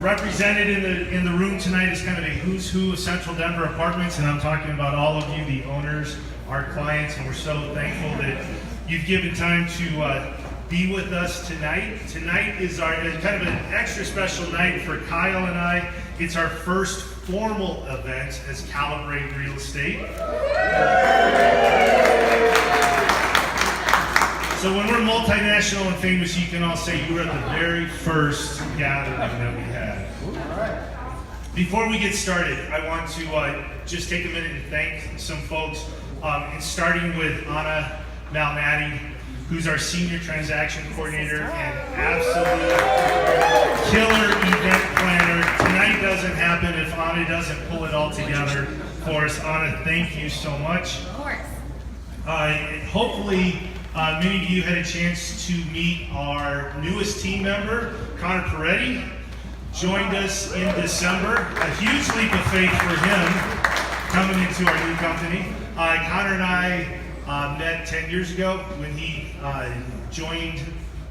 Represented in the room tonight is kind of a who's who of Central Denver apartments, and I'm talking about all of you, the owners, our clients, and we're so thankful that you've given time to be with us tonight. Tonight is our kind of an extra special night for Kyle and I. It's our first formal event as Calibrate Real Estate. So when we're multinational and famous, you can all say you were at the very first gathering that we had. Before we get started, I want to just take a minute and thank some folks, and starting with Anna Malnati, who's our senior transaction coordinator and absolute killer event planner. Tonight doesn't happen if Anna doesn't pull it all together for us. Anna, thank you so much. Of course. Hopefully, many of you had a chance to meet our newest team member, Connor Peretti. Joined us in December. A huge leap of faith for him coming into our new company. Connor and I met 10 years ago when he joined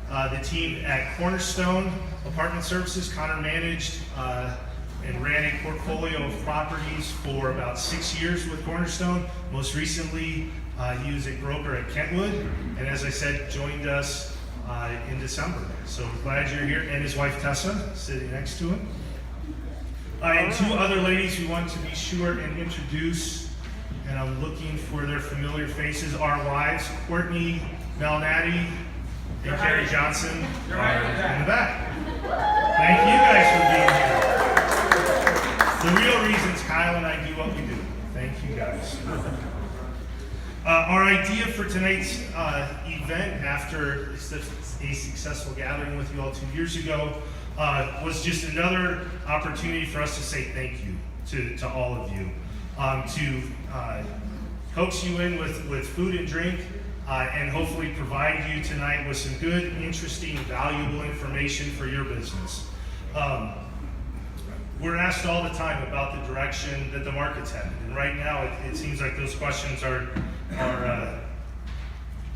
the team at Cornerstone Apartment Services. Connor managed and ran a portfolio of properties for about 6 years with Cornerstone. Most recently, he was a broker at Kentwood, and as I said, joined us in December. So glad you're here, and his wife Tessa sitting next to him. And two other ladies we want to be sure and introduce, and I'm looking for their familiar faces. Our wives, Courtney Malnati and Carrie Johnson, are in the back. Thank you guys for being here. The real reasons Kyle and I do what we do. Thank you guys. Our idea for tonight's event, after a successful gathering with you all 2 years ago, was just another opportunity for us to say thank you to all of you, to coax you in with food and drink, and hopefully provide you tonight with some good, interesting, valuable information for your business. We're asked all the time about the direction that the market's headed, and right now it seems like those questions are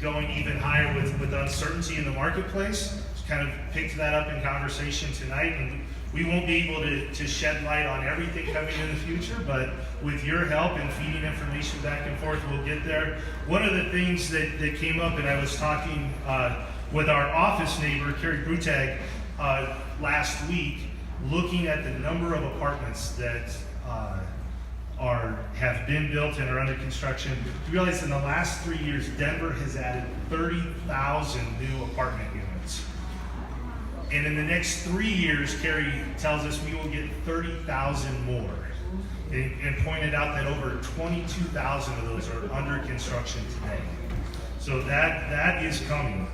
going even higher with uncertainty in the marketplace. Just kind of picked that up in conversation tonight, and we won't be able to shed light on everything coming in the future, but with your help and feeding information back and forth, we'll get there. One of the things that came up, and I was talking with our office neighbor, Carrie Brutag, last week, looking at the number of apartments that have been built and are under construction. You realize in the last 3 years, Denver has added 30,000 new apartment units. And in the next 3 years, Carrie tells us we will get 30,000 more. And pointed out that over 22,000 of those are under construction today. So that is coming.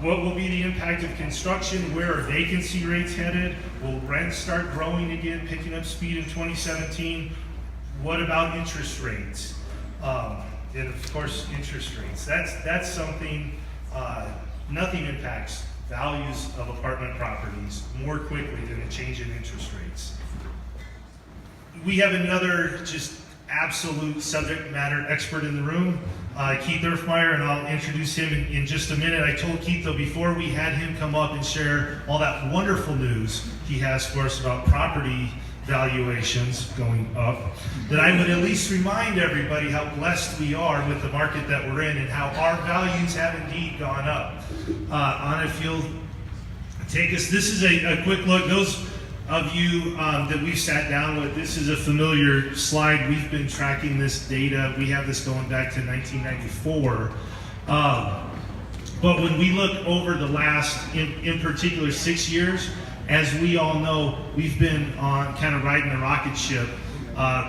What will be the impact of construction? Where are vacancy rates headed? Will rents start growing again, picking up speed in 2017? What about interest rates? And of course, interest rates. That's something, nothing impacts values of apartment properties more quickly than a change in interest rates. We have another just absolute subject matter expert in the room, Keith Erfmeyer, and I'll introduce him in just a minute. I told Keith, though, before we had him come up and share all that wonderful news he has for us about property valuations going up, that I would at least remind everybody how blessed we are with the market that we're in and how our values have indeed gone up. Anna, if you'll take us, this is a quick look. Those of you that we've sat down with, this is a familiar slide. We've been tracking this data. We have this going back to 1994. But when we look over the last, in particular, 6 years, as we all know, we've been on kind of riding a rocket ship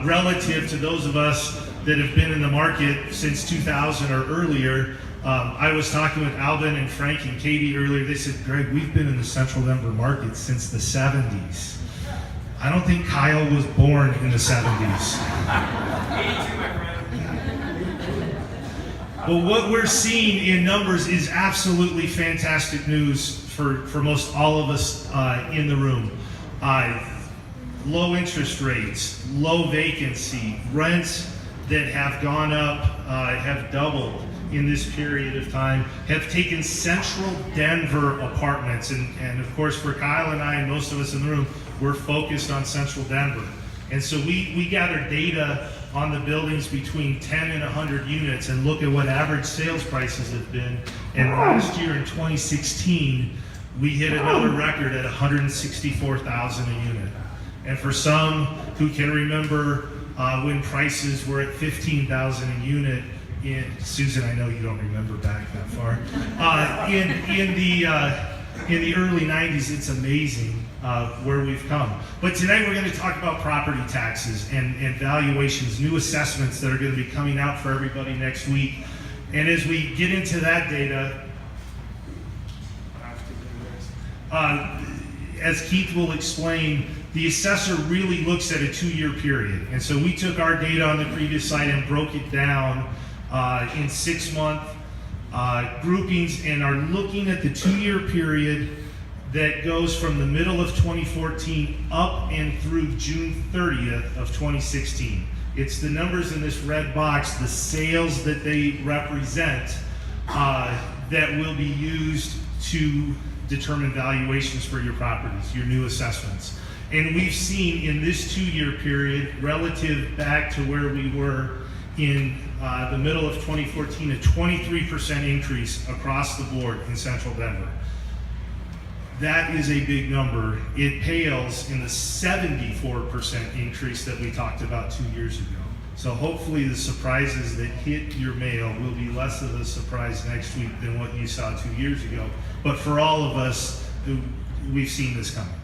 relative to those of us that have been in the market since 2000 or earlier. I was talking with Alvin and Frank and Katie earlier. They said, Greg, we've been in the Central Denver market since the 70s. I don't think Kyle was born in the 70s. 82, my friend. But what we're seeing in numbers is absolutely fantastic news for most all of us in the room. Low interest rates, low vacancy, rents that have gone up, have doubled in this period of time, have taken Central Denver apartments, and of course for Kyle and I and most of us in the room, we're focused on central Denver. And so we gather data on the buildings between 10 and 100 units and look at what average sales prices have been. And last year in 2016, we hit another record at 164,000 a unit. And for some who can remember when prices were at 15,000 a unit, Susan, I know you don't remember back that far. In the early 90s, it's amazing where we've come. But tonight we're going to talk about property taxes and valuations, new assessments that are going to be coming out for everybody next week. And as we get into that data, as Keith will explain, the assessor really looks at a 2-year period. And so we took our data on the previous slide and broke it down in 6-month groupings and are looking at the 2-year period that goes from the middle of 2014 up and through June 30th of 2016. It's the numbers in this red box, the sales that they represent, that will be used to determine valuations for your properties, your new assessments. And we've seen in this 2-year period, relative back to where we were in the middle of 2014, a 23% increase across the board in central Denver. That is a big number. It pales in the 74% increase that we talked about 2 years ago. So hopefully the surprises that hit your mail will be less of a surprise next week than what you saw 2 years ago. But for all of us, we've seen this coming.